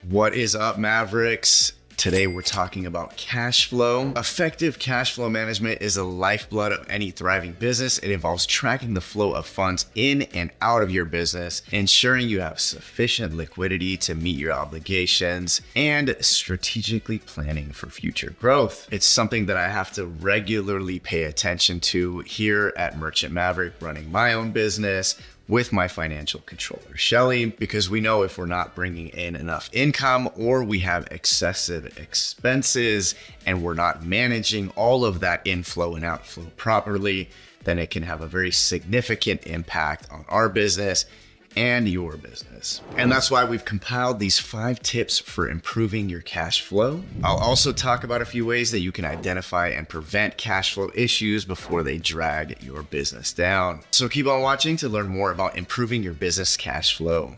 What is up, Mavericks? Today we're talking about cash flow. Effective cash flow management is the lifeblood of any thriving business. It involves tracking the flow of funds in and out of your business, ensuring you have sufficient liquidity to meet your obligations, and strategically planning for future growth. It's something that I have to regularly pay attention to here at Merchant Maverick, running my own business with my financial controller, Shelly, because we know if we're not bringing in enough income or we have excessive expenses and we're not managing all of that inflow and outflow properly, then it can have a very significant impact on our business and your business. And that's why we've compiled these 5 tips for improving your cash flow. I'll also talk about a few ways that you can identify and prevent cash flow issues before they drag your business down. So keep on watching to learn more about improving your business cash flow.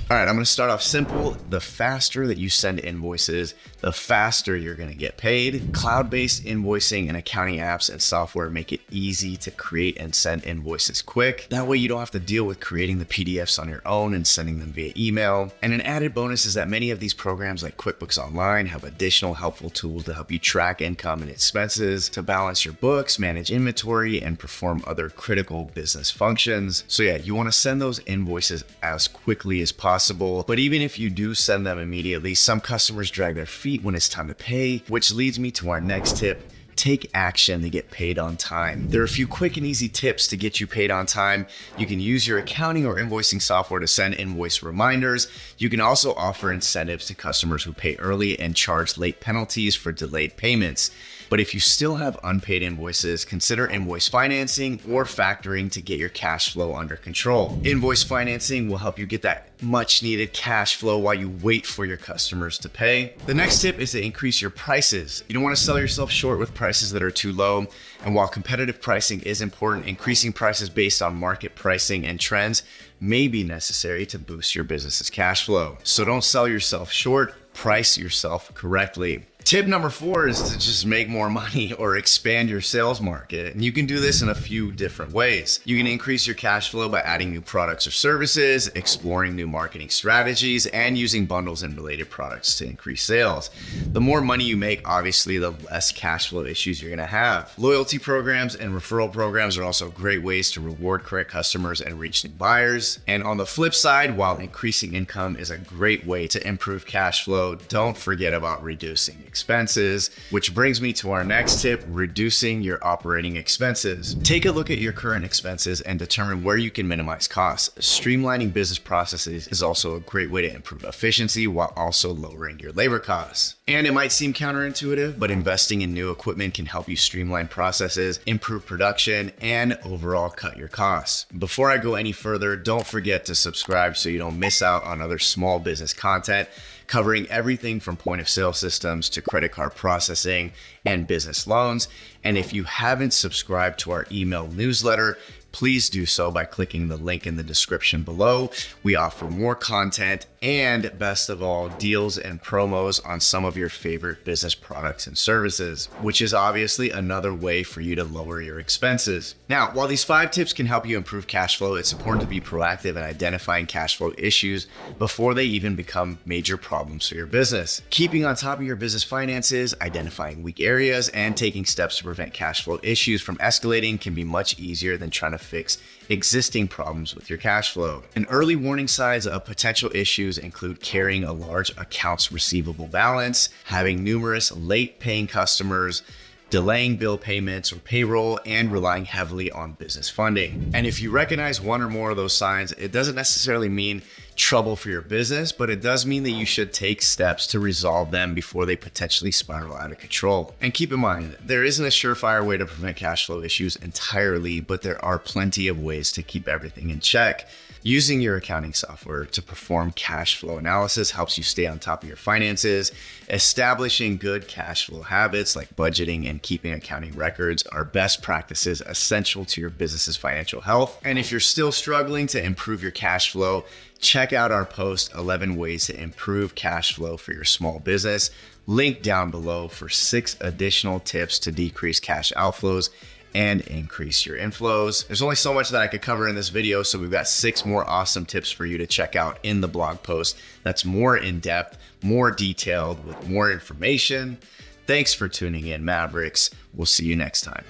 All right, I'm gonna start off simple. The faster that you send invoices, the faster you're gonna get paid. Cloud-based invoicing and accounting apps and software make it easy to create and send invoices quick. That way you don't have to deal with creating the PDFs on your own and sending them via email. And an added bonus is that many of these programs like QuickBooks Online have additional helpful tools to help you track income and expenses, to balance your books, manage inventory, and perform other critical business functions. So yeah, you wanna send those invoices as quickly as possible. But even if you do send them immediately, some customers drag their feet when it's time to pay, which leads me to our next tip. Take action to get paid on time. There are a few quick and easy tips to get you paid on time. You can use your accounting or invoicing software to send invoice reminders. You can also offer incentives to customers who pay early and charge late penalties for delayed payments. But if you still have unpaid invoices, consider invoice financing or factoring to get your cash flow under control. Invoice financing will help you get that much needed cash flow while you wait for your customers to pay. The next tip is to increase your prices. You don't want to sell yourself short with prices that are too low. And while competitive pricing is important, increasing prices based on market pricing and trends may be necessary to boost your business's cash flow. So don't sell yourself short, price yourself correctly. Tip number 4 is to just make more money or expand your sales market. And you can do this in a few different ways. You can increase your cash flow by adding new products or services, exploring new marketing strategies, and using bundles and related products to increase sales. The more money you make, obviously, the less cash flow issues you're gonna have. Loyalty programs and referral programs are also great ways to reward current customers and reach new buyers. And on the flip side, while increasing income is a great way to improve cash flow, don't forget about reducing expenses, which brings me to our next tip, reducing your operating expenses. Take a look at your current expenses and determine where you can minimize costs. Streamlining business processes is also a great way to improve efficiency while also lowering your labor costs. And it might seem counterintuitive, but investing in new equipment can help you streamline processes, improve production, and overall cut your costs. Before I go any further, don't forget to subscribe so you don't miss out on other small business content covering everything from point of sale systems to credit card processing and business loans. And if you haven't subscribed to our email newsletter, please do so by clicking the link in the description below. We offer more content and, best of all, deals and promos on some of your favorite business products and services, which is obviously another way for you to lower your expenses. Now, while these 5 tips can help you improve cash flow, it's important to be proactive in identifying cash flow issues before they even become major problems for your business. Keeping on top of your business finances, identifying weak areas, and taking steps to prevent cash flow issues from escalating can be much easier than trying to fix existing problems with your cash flow. And early warning signs of potential issues include carrying a large accounts receivable balance, having numerous late paying customers, delaying bill payments or payroll, and relying heavily on business funding. And if you recognize one or more of those signs, it doesn't necessarily mean trouble for your business, but it does mean that you should take steps to resolve them before they potentially spiral out of control. And keep in mind, there isn't a surefire way to prevent cash flow issues entirely, but there are plenty of ways to keep everything in check. Using your accounting software to perform cash flow analysis helps you stay on top of your finances. Establishing good cash flow habits like budgeting and keeping accounting records are best practices essential to your business's financial health. And if you're still struggling to improve your cash flow, check out our post 11 ways to improve cash flow for your small business. Link down below for 6 additional tips to decrease cash outflows and increase your inflows. There's only so much that I could cover in this video, so we've got 6 more awesome tips for you to check out in the blog post that's more in-depth, more detailed, with more information. Thanks for tuning in, Mavericks. We'll see you next time.